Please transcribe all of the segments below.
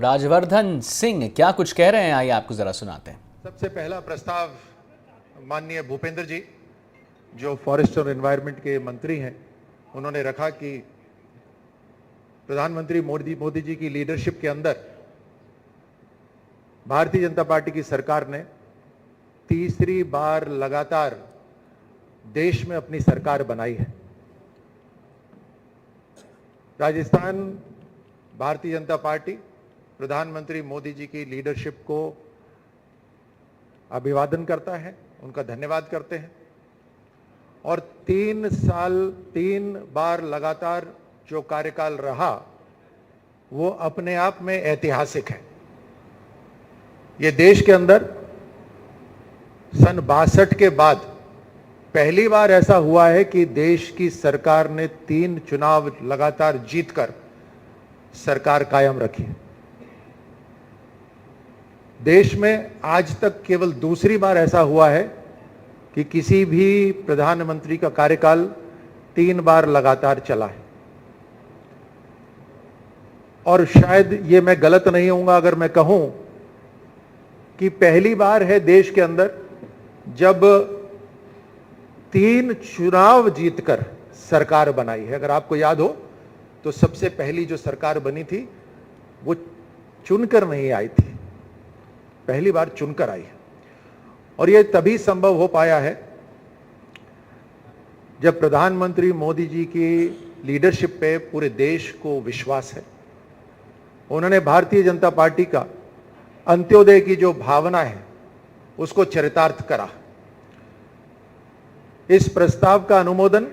राजवर्धन सिंह क्या कुछ कह रहे हैं, आइए आपको जरा सुनाते हैं। सबसे पहला प्रस्ताव माननीय भूपेंद्र जी, जो फॉरेस्ट और एनवायरनमेंट के मंत्री हैं, उन्होंने रखा कि प्रधानमंत्री मोदी जी की लीडरशिप के अंदर भारतीय जनता पार्टी की सरकार ने तीसरी बार लगातार देश में अपनी सरकार बनाई है। राजस्थान भारतीय जनता पार्टी प्रधानमंत्री मोदी जी की लीडरशिप को अभिवादन करता है, उनका धन्यवाद करते हैं और 3 बार लगातार जो कार्यकाल रहा वो अपने आप में ऐतिहासिक है। ये देश के अंदर सन 62 के बाद पहली बार ऐसा हुआ है कि देश की सरकार ने 3 चुनाव लगातार जीतकर सरकार कायम रखी। देश में आज तक केवल दूसरी बार ऐसा हुआ है कि किसी भी प्रधानमंत्री का कार्यकाल 3 बार लगातार चला है। और शायद ये मैं गलत नहीं होऊंगा अगर मैं कहूं कि पहली बार है देश के अंदर जब 3 चुनाव जीतकर सरकार बनाई है। अगर आपको याद हो तो सबसे पहली जो सरकार बनी थी वो चुनकर नहीं आई थी, पहली बार चुनकर आई है। और यह तभी संभव हो पाया है जब प्रधानमंत्री मोदी जी की लीडरशिप पे पूरे देश को विश्वास है। उन्होंने भारतीय जनता पार्टी का अंत्योदय की जो भावना है उसको चरितार्थ करा। इस प्रस्ताव का अनुमोदन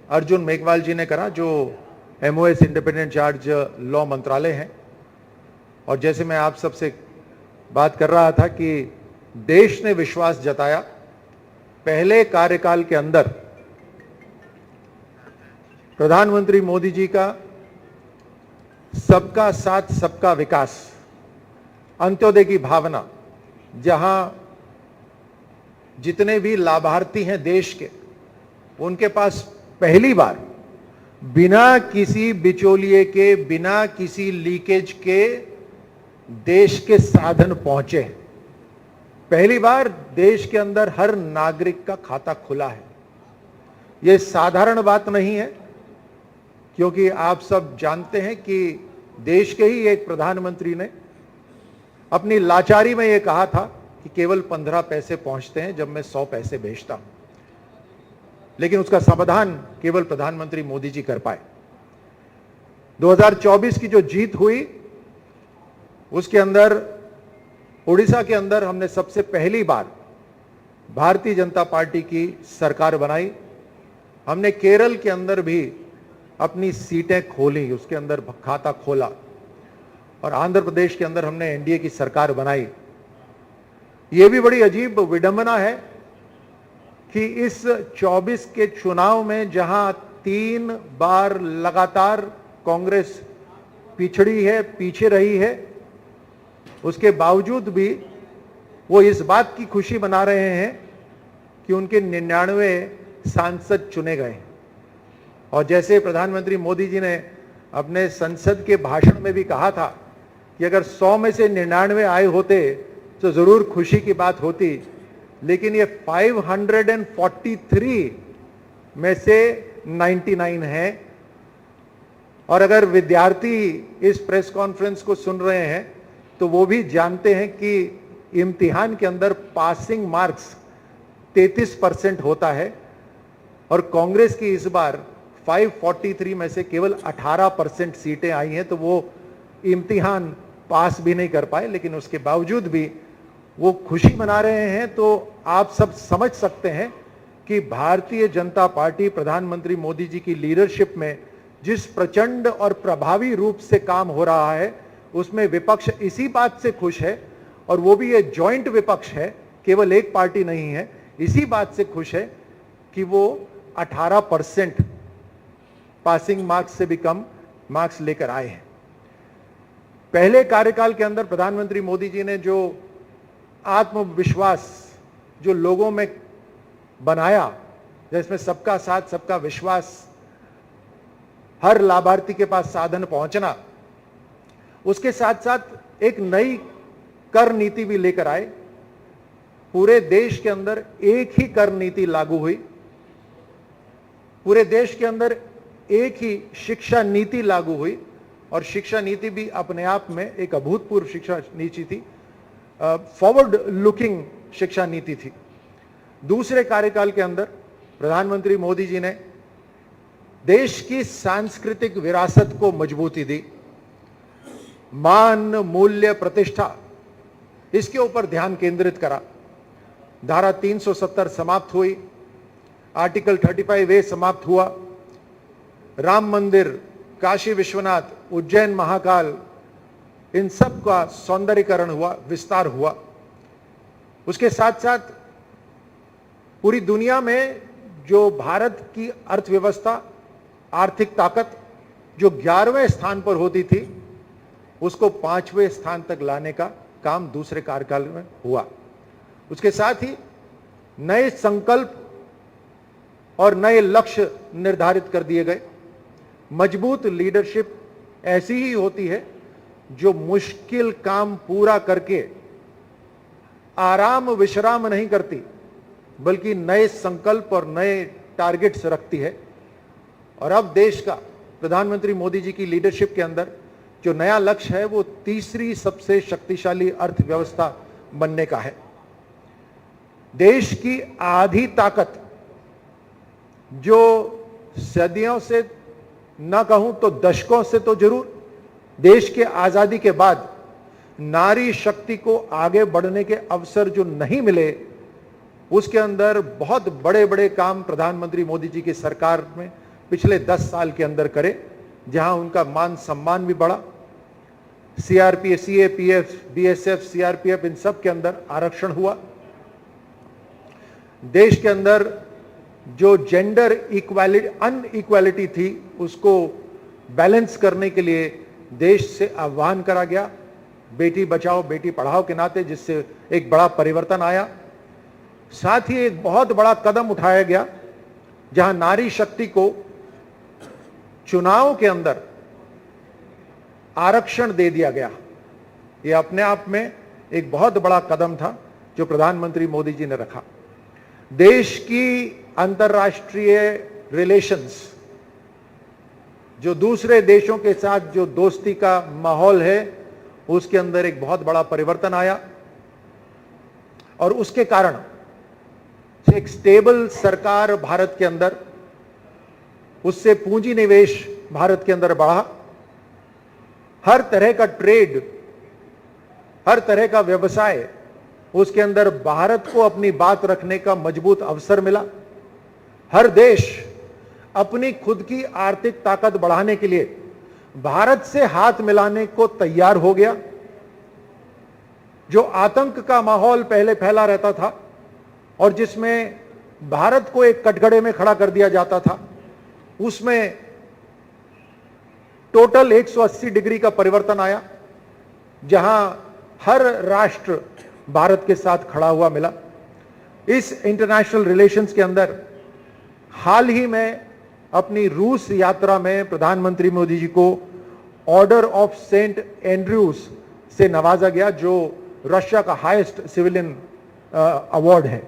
अर्जुन मेघवाल जी ने करा, जो MOS इंडिपेंडेंट चार्ज लॉ मंत्रालय है। और जैसे मैं आप सबसे बात कर रहा था कि देश ने विश्वास जताया, पहले कार्यकाल के अंदर प्रधानमंत्री मोदी जी का सबका साथ सबका विकास, अंत्योदय की भावना, जहां जितने भी लाभार्थी हैं देश के, उनके पास पहली बार बिना किसी बिचौलिए के, बिना किसी लीकेज के देश के साधन पहुंचे। पहली बार देश के अंदर हर नागरिक का खाता खुला है। यह साधारण बात नहीं है, क्योंकि आप सब जानते हैं कि देश के ही एक प्रधानमंत्री ने अपनी लाचारी में यह कहा था कि केवल 15 पैसे पहुंचते हैं जब मैं 100 पैसे भेजता हूं। लेकिन उसका समाधान केवल प्रधानमंत्री मोदी जी कर पाए। 2024 की जो जीत हुई उसके अंदर उड़ीसा के अंदर हमने सबसे पहली बार भारतीय जनता पार्टी की सरकार बनाई। हमने केरल के अंदर भी अपनी सीटें खोली, उसके अंदर खाता खोला। और आंध्र प्रदेश के अंदर हमने NDA की सरकार बनाई। यह भी बड़ी अजीब विडंबना है कि इस 24 के चुनाव में जहां 3 बार लगातार कांग्रेस पिछड़ी है, पीछे रही है, उसके बावजूद भी वो इस बात की खुशी मना रहे हैं कि उनके 99 सांसद चुने गए। और जैसे प्रधानमंत्री मोदी जी ने अपने संसद के भाषण में भी कहा था कि अगर 100 में से 99 आए होते तो जरूर खुशी की बात होती, लेकिन ये 543 में से 99 है। और अगर विद्यार्थी इस प्रेस कॉन्फ्रेंस को सुन रहे हैं तो वो भी जानते हैं कि इम्तिहान के अंदर पासिंग मार्क्स 33% होता है और कांग्रेस की इस बार 543 में से केवल 18% सीटें आई हैं, तो वो इम्तिहान पास भी नहीं कर पाए। लेकिन उसके बावजूद भी वो खुशी मना रहे हैं। तो आप सब समझ सकते हैं कि भारतीय जनता पार्टी प्रधानमंत्री मोदी जी की लीडरशिप में जिस प्रचंड और प्रभावी रूप से काम हो रहा है, उसमें विपक्ष इसी बात से खुश है, और वो भी ये जॉइंट विपक्ष है, केवल एक पार्टी नहीं है, इसी बात से खुश है कि वो 18% पासिंग मार्क्स से भी कम मार्क्स लेकर आए हैं। पहले कार्यकाल के अंदर प्रधानमंत्री मोदी जी ने जो आत्मविश्वास जो लोगों में बनाया, जिसमें सबका साथ सबका विश्वास, हर लाभार्थी के पास साधन पहुंचना, उसके साथ साथ एक नई कर नीति भी लेकर आए। पूरे देश के अंदर एक ही कर नीति लागू हुई, पूरे देश के अंदर एक ही शिक्षा नीति लागू हुई, और शिक्षा नीति भी अपने आप में एक अभूतपूर्व शिक्षा नीति थी, फॉरवर्ड लुकिंग शिक्षा नीति थी। दूसरे कार्यकाल के अंदर प्रधानमंत्री मोदी जी ने देश की सांस्कृतिक विरासत को मजबूती दी, मान, मूल्य, प्रतिष्ठा, इसके ऊपर ध्यान केंद्रित करा। धारा 370 समाप्त हुई, आर्टिकल 35A समाप्त हुआ, राम मंदिर, काशी विश्वनाथ, उज्जैन महाकाल, इन सब का सौंदर्यीकरण हुआ, विस्तार हुआ। उसके साथ साथ पूरी दुनिया में जो भारत की अर्थव्यवस्था, आर्थिक ताकत जो 11वें स्थान पर होती थी, उसको 5वें स्थान तक लाने का काम दूसरे कार्यकाल में हुआ। उसके साथ ही नए संकल्प और नए लक्ष्य निर्धारित कर दिए गए। मजबूत लीडरशिप ऐसी ही होती है जो मुश्किल काम पूरा करके आराम विश्राम नहीं करती, बल्कि नए संकल्प और नए टारगेट्स रखती है। और अब देश का प्रधानमंत्री मोदी जी की लीडरशिप के अंदर जो नया लक्ष्य है वो तीसरी सबसे शक्तिशाली अर्थव्यवस्था बनने का है। देश की आधी ताकत, जो सदियों से न कहूं तो दशकों से तो जरूर, देश के आजादी के बाद नारी शक्ति को आगे बढ़ने के अवसर जो नहीं मिले, उसके अंदर बहुत बड़े बड़े काम प्रधानमंत्री मोदी जी की सरकार में पिछले 10 साल के अंदर करे, जहां उनका मान सम्मान भी बढ़ा। सीआरपीएफ, सीएपीएफ, बीएसएफ, सीआरपीएफ, इन सब के अंदर आरक्षण हुआ। देश के अंदर जो जेंडर इक्वालिटी, अनइक्वालिटी थी, उसको बैलेंस करने के लिए देश से आह्वान करा गया, बेटी बचाओ बेटी पढ़ाओ के नाते, जिससे एक बड़ा परिवर्तन आया। साथ ही एक बहुत बड़ा कदम उठाया गया, जहां नारी शक्ति को चुनाव के अंदर आरक्षण दे दिया गया। यह अपने आप में एक बहुत बड़ा कदम था जो प्रधानमंत्री मोदी जी ने रखा। देश की अंतर्राष्ट्रीय रिलेशंस, जो दूसरे देशों के साथ जो दोस्ती का माहौल है, उसके अंदर एक बहुत बड़ा परिवर्तन आया, और उसके कारण एक स्टेबल सरकार भारत के अंदर, उससे पूंजी निवेश भारत के अंदर बढ़ा। हर तरह का ट्रेड, हर तरह का व्यवसाय, उसके अंदर भारत को अपनी बात रखने का मजबूत अवसर मिला। हर देश अपनी खुद की आर्थिक ताकत बढ़ाने के लिए भारत से हाथ मिलाने को तैयार हो गया। जो आतंक का माहौल पहले फैला रहता था और जिसमें भारत को एक कटघरे में खड़ा कर दिया जाता था, उसमें टोटल 180 डिग्री का परिवर्तन आया, जहां हर राष्ट्र भारत के साथ खड़ा हुआ मिला। इस इंटरनेशनल रिलेशंस के अंदर हाल ही में अपनी रूस यात्रा में प्रधानमंत्री मोदी जी को ऑर्डर ऑफ सेंट एंड्रयूज से नवाजा गया, जो रशिया का हाईएस्ट सिविलियन अवार्ड है।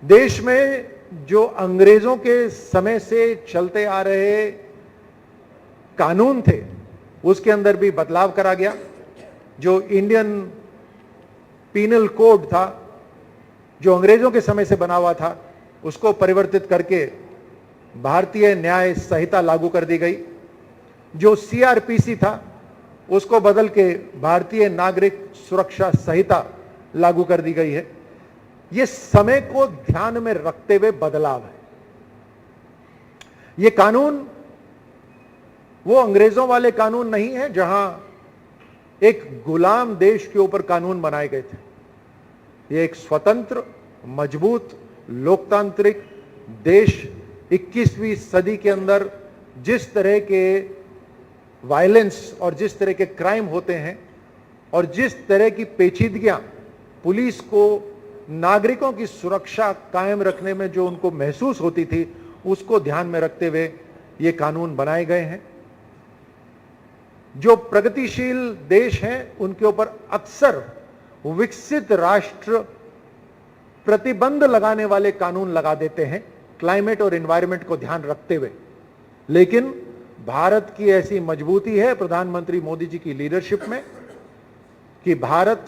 देश में जो अंग्रेजों के समय से चलते आ रहे कानून थे, उसके अंदर भी बदलाव करा गया। जो इंडियन पीनल कोड था, जो अंग्रेजों के समय से बना हुआ था, उसको परिवर्तित करके भारतीय न्याय संहिता लागू कर दी गई। जो सीआरपीसी था, उसको बदल के भारतीय नागरिक सुरक्षा संहिता लागू कर दी गई है। यह समय को ध्यान में रखते हुए बदलाव है। यह कानून वो अंग्रेजों वाले कानून नहीं है जहां एक गुलाम देश के ऊपर कानून बनाए गए थे। यह एक स्वतंत्र, मजबूत, लोकतांत्रिक देश 21वीं सदी के अंदर जिस तरह के वायलेंस और जिस तरह के क्राइम होते हैं और जिस तरह की पेचीदगियां पुलिस को नागरिकों की सुरक्षा कायम रखने में जो उनको महसूस होती थी, उसको ध्यान में रखते हुए ये कानून बनाए गए हैं। जो प्रगतिशील देश हैं उनके ऊपर अक्सर विकसित राष्ट्र प्रतिबंध लगाने वाले कानून लगा देते हैं क्लाइमेट और एनवायरनमेंट को ध्यान रखते हुए। लेकिन भारत की ऐसी मजबूती है प्रधानमंत्री मोदी जी की लीडरशिप में कि भारत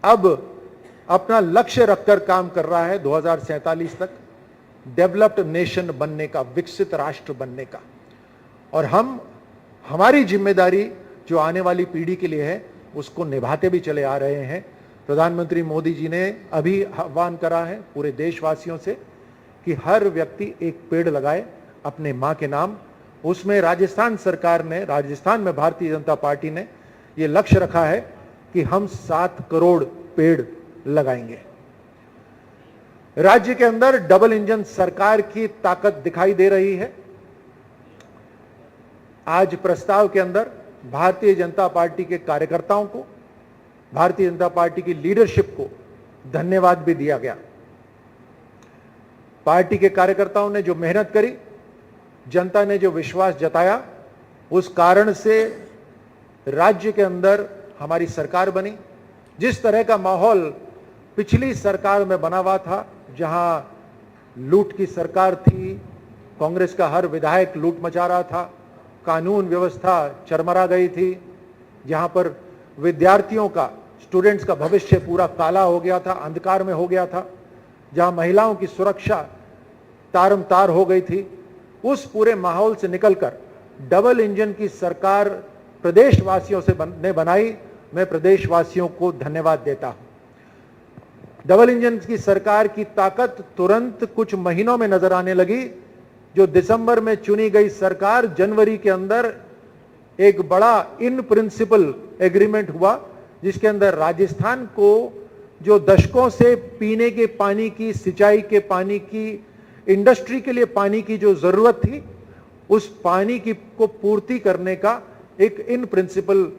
अब अपना लक्ष्य रखकर काम कर रहा है 2047 तक डेवलप्ड नेशन बनने का, विकसित राष्ट्र बनने का। और हमारी जिम्मेदारी जो आने वाली पीढ़ी के लिए है उसको निभाते भी चले आ रहे हैं। प्रधानमंत्री मोदी जी ने अभी आह्वान करा है पूरे देशवासियों से कि हर व्यक्ति एक पेड़ लगाए अपने मां के नाम। उसमें राजस्थान सरकार ने, राजस्थान में भारतीय जनता पार्टी ने यह लक्ष्य रखा है कि हम 7 करोड़ पेड़ लगाएंगे। राज्य के अंदर डबल इंजन सरकार की ताकत दिखाई दे रही है। आज प्रस्ताव के अंदर भारतीय जनता पार्टी के कार्यकर्ताओं को, भारतीय जनता पार्टी की लीडरशिप को धन्यवाद भी दिया गया। पार्टी के कार्यकर्ताओं ने जो मेहनत करी, जनता ने जो विश्वास जताया, उस कारण से राज्य के अंदर हमारी सरकार बनी। जिस तरह का माहौल पिछली सरकार में बना हुआ था, जहां लूट की सरकार थी, कांग्रेस का हर विधायक लूट मचा रहा था, कानून व्यवस्था चरमरा गई थी, जहां पर विद्यार्थियों का, स्टूडेंट्स का भविष्य पूरा काला हो गया था, अंधकार में हो गया था, जहां महिलाओं की सुरक्षा तारमतार हो गई थी, उस पूरे माहौल से निकलकर डबल इंजन की सरकार प्रदेशवासियों से ने बनाई। मैं प्रदेशवासियों को धन्यवाद देता हूं। डबल इंजन की सरकार की ताकत तुरंत कुछ महीनों में नजर आने लगी। जो दिसंबर में चुनी गई सरकार, जनवरी के अंदर एक बड़ा इन प्रिंसिपल एग्रीमेंट हुआ, जिसके अंदर राजस्थान को जो दशकों से पीने के पानी की, सिंचाई के पानी की, इंडस्ट्री के लिए पानी की जो जरूरत थी, उस पानी की को पूर्ति करने का एक इन प्रिंसिपल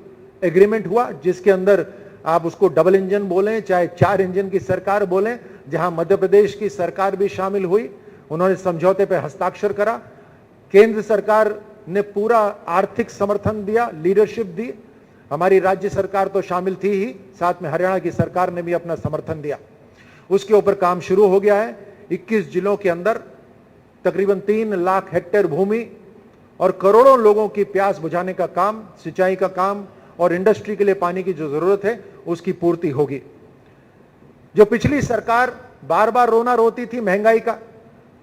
एग्रीमेंट हुआ, जिसके अंदर आप उसको डबल इंजन बोलें चाहे 4 इंजन की सरकार बोलें, जहां मध्य प्रदेश की सरकार भी शामिल हुई। उन्होंने समझौते पर हस्ताक्षर करा। केंद्र सरकार ने पूरा आर्थिक समर्थन दिया, लीडरशिप दी। हमारी राज्य सरकार तो शामिल थी ही, साथ में हरियाणा की सरकार ने भी अपना समर्थन दिया। उसके ऊपर काम शुरू हो गया है। 21 जिलों के अंदर तकरीबन 3 लाख हेक्टेयर भूमि और करोड़ों लोगों की प्यास बुझाने का काम, सिंचाई का काम और इंडस्ट्री के लिए पानी की जो जरूरत है उसकी पूर्ति होगी। जो पिछली सरकार बार बार रोना रोती थी महंगाई का,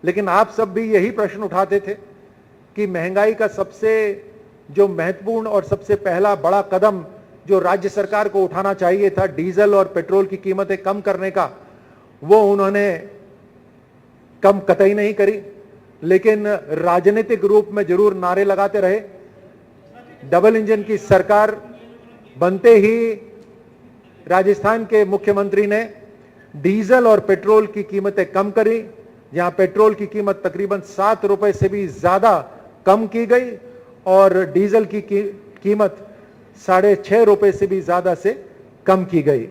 लेकिन आप सब भी यही प्रश्न उठाते थे कि महंगाई का सबसे जो महत्वपूर्ण और सबसे पहला बड़ा कदम जो राज्य सरकार को उठाना चाहिए था, डीजल और पेट्रोल की कीमतें कम करने का, वो उन्होंने कम कतई नहीं करी, लेकिन राजनीतिक रूप में जरूर नारे लगाते रहे। डबल इंजन की सरकार बनते ही राजस्थान के मुख्यमंत्री ने डीजल और पेट्रोल की कीमतें कम करी। जहां पेट्रोल की कीमत तकरीबन 7 रुपए से भी ज्यादा कम की गई और डीजल की कीमत 6.5 रुपए से भी ज्यादा से कम की गई।